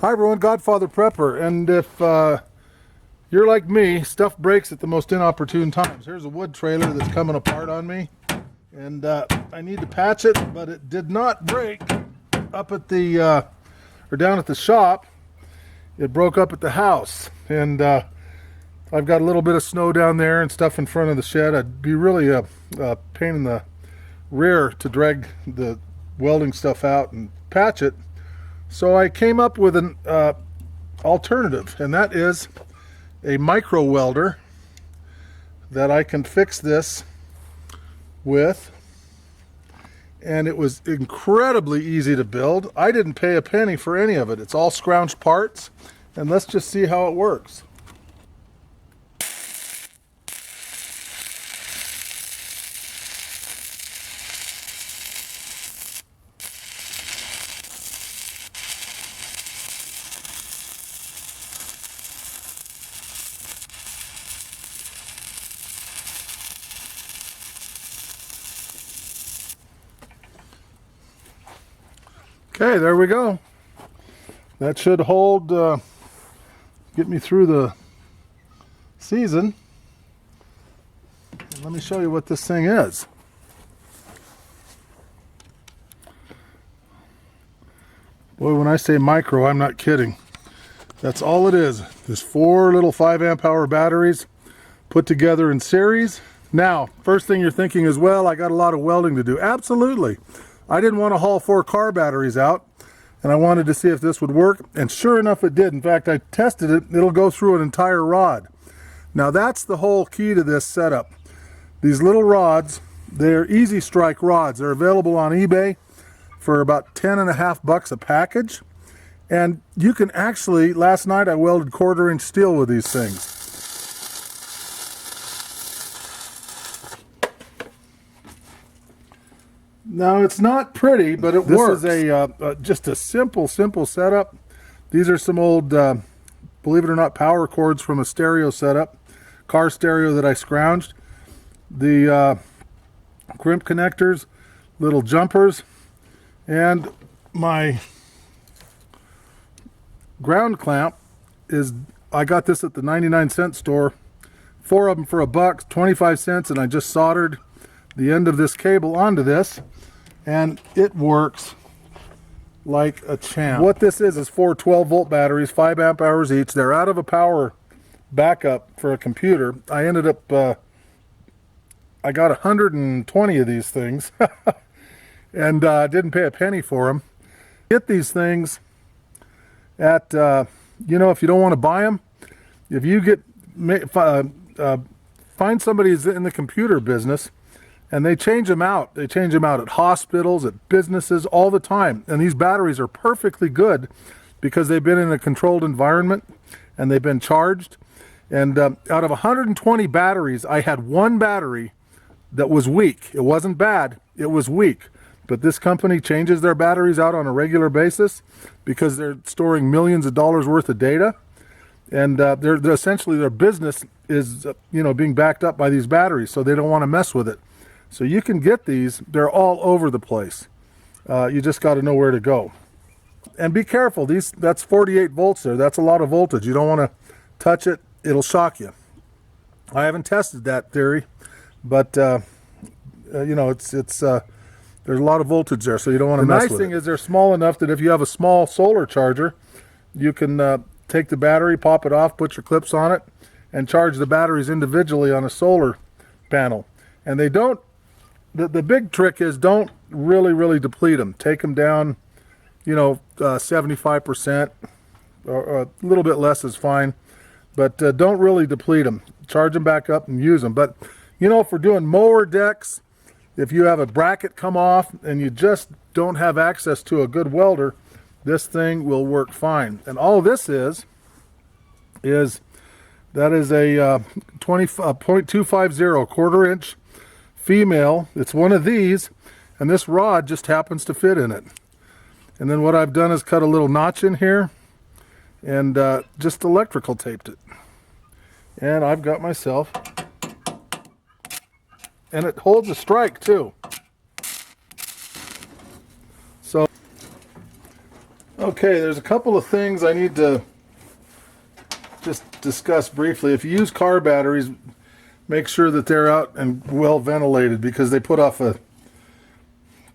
Hi everyone, Godfather Prepper, and if you're like me, stuff breaks at the most inopportune times. Here's a wood trailer that's coming apart on me, and I need to patch it, but it did not break up at the, or down at the shop. It broke up at the house, and I've got a little bit of snow down there and stuff in front of the shed. It'd be really a pain in the rear to drag the welding stuff out and patch it. So I came up with an alternative, and that is a micro welder that I can fix this with, and it was incredibly easy to build. I didn't pay a penny for any of it. It's all scrounged parts, and let's just see how it works. Okay, there we go. That should hold, get me through the season. Let me show you what this thing is. Boy, when I say micro, I'm not kidding. That's all it is. There's 4 little 5 amp hour batteries put together in series. Now, first thing you're thinking is, well, I got a lot of welding to do. Absolutely. I didn't want to haul 4 car batteries out, and I wanted to see if this would work, and sure enough it did. In fact, I tested it. It'll go through an entire rod. Now that's the whole key to this setup. These little rods, they're Easy Strike rods. They're available on eBay for about 10.5 bucks a package, and you can actually, last night I welded 1/4 inch steel with these things. Now it's not pretty, but it works. This is just a simple setup. These are some old, believe it or not, power cords from a stereo setup, car stereo that I scrounged. The crimp connectors, little jumpers, and my ground clamp is, I got this at the 99-cent store. 4 of them for $1, 25 cents, and I just soldered the end of this cable onto this, and it works like a champ. What this is 4 12-volt batteries, 5 amp hours each. They're out of a power backup for a computer. I ended up, I got 120 of these things, and didn't pay a penny for them. Get these things at, you know, if you don't want to buy them, if you get, find somebody who's in the computer business, and they change them out. They change them out at hospitals, at businesses, all the time. And these batteries are perfectly good because they've been in a controlled environment and they've been charged. And out of 120 batteries, I had 1 battery that was weak. It wasn't bad, it was weak. But this company changes their batteries out on a regular basis because they're storing millions of dollars worth of data. And they're essentially, their business is you know, being backed up by these batteries, so they don't want to mess with it. So you can get these, they're all over the place. You just got to know where to go. And be careful, that's 48 volts there. That's a lot of voltage. You don't want to touch it, it'll shock you. I haven't tested that theory, but you know, there's a lot of voltage there, so you don't want to mess with it. The nice thing is they're small enough that if you have a small solar charger, you can take the battery, pop it off, put your clips on it, and charge the batteries individually on a solar panel. And they don't, the big trick is don't really deplete them. Take them down, you know, 75%, or a little bit less is fine, but don't really deplete them. Charge them back up and use them. But, you know, for doing mower decks, if you have a bracket come off and you just don't have access to a good welder, this thing will work fine. And all this is that is a 0.250 1/4 inch female. It's one of these, and this rod just happens to fit in it. And then what I've done is cut a little notch in here and just electrical taped it. And I've got myself, and it holds a strike too. So Okay, there's a couple of things I need to just discuss briefly. If you use car batteries, make sure that they're out and well ventilated, because they put off a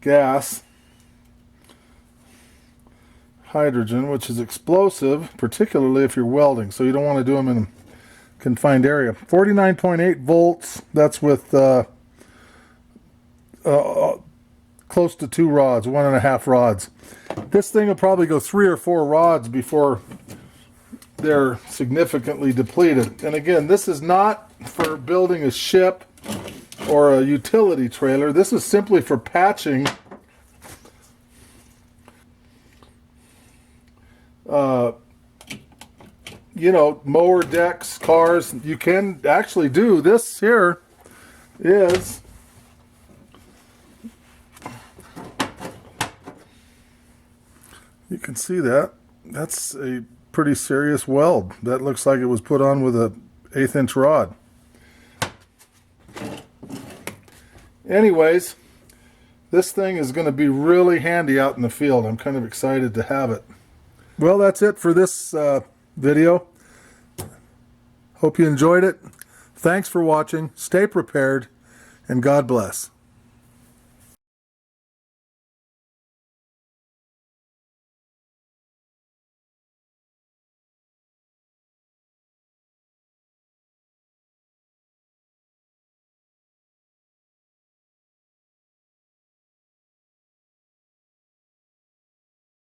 gas, hydrogen, which is explosive, particularly if you're welding, so you don't want to do them in a confined area. 49.8 volts, that's with close to 2 rods, 1.5 rods. This thing will probably go 3 or 4 rods before they're significantly depleted. And again, this is not for building a ship or a utility trailer. This is simply for patching you know, mower decks, cars. You can actually do this. Here is you can see that. That's a pretty serious weld. That looks like it was put on with a 1/8 inch rod. Anyways, this thing is going to be really handy out in the field. I'm kind of excited to have it. Well, that's it for this video. Hope you enjoyed it. Thanks for watching. Stay prepared, and God bless.